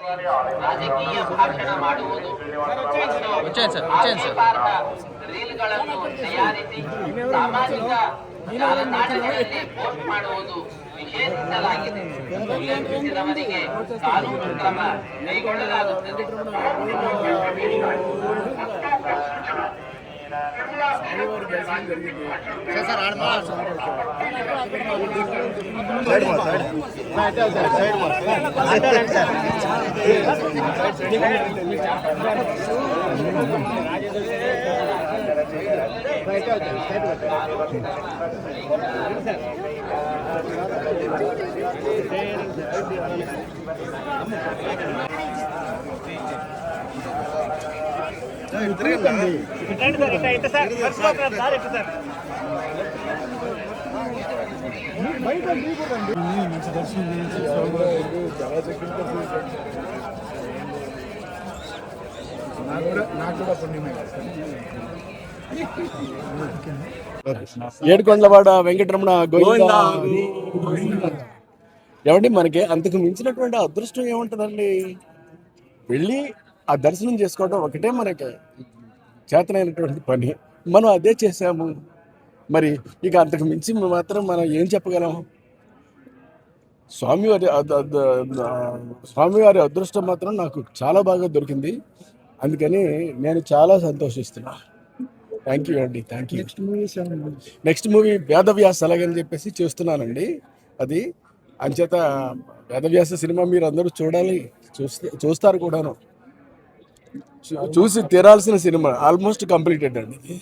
ರಾಜಕೀಯ ಭಾಷಣ ಮಾಡುವುದು ರೀಲ್ಗಳನ್ನು ತಯಾರಿಸಿ ಸಾಮಾಜಿಕ ಜಾಲತಾಣಗಳಲ್ಲಿ ಪೋಸ್ಟ್ ಮಾಡುವುದು ನಿಷೇಧಿಸಲಾಗಿದೆ. ಉಲ್ಲಂಘಿಸಿದವರಿಗೆ ಕಾನೂನು ಕ್ರಮ ಕೈಗೊಳ್ಳಲಾಗುತ್ತದೆ. ఏడుకొండలవాడ వెంకటరమణ గోవింద. ఏమండి, మనకి అంతకు మించినటువంటి అదృష్టం ఏముంటుందండి? వెళ్ళి ఆ దర్శనం చేసుకోవడం ఒకటే మనకి చేతనైనటువంటి పని. మనం అదే చేసాము. మరి ఇక అంతకు మించి మాత్రం మనం ఏం చెప్పగలం? స్వామివారి అదృష్టం మాత్రం నాకు చాలా బాగా దొరికింది. అందుకని నేను చాలా సంతోషిస్తున్నా. థ్యాంక్ యూ అండి, thank you. Next movie Vedavyasa అలాగని చెప్పేసి చూస్తున్నానండి. అది అంచేత వేదవ్యాస సినిమా మీరు అందరూ చూడాలి, చూస్తారు కూడాను. చూసి తీరాల్సిన సినిమా. ఆల్మోస్ట్ కంప్లీటెడ్ అండి ఇది.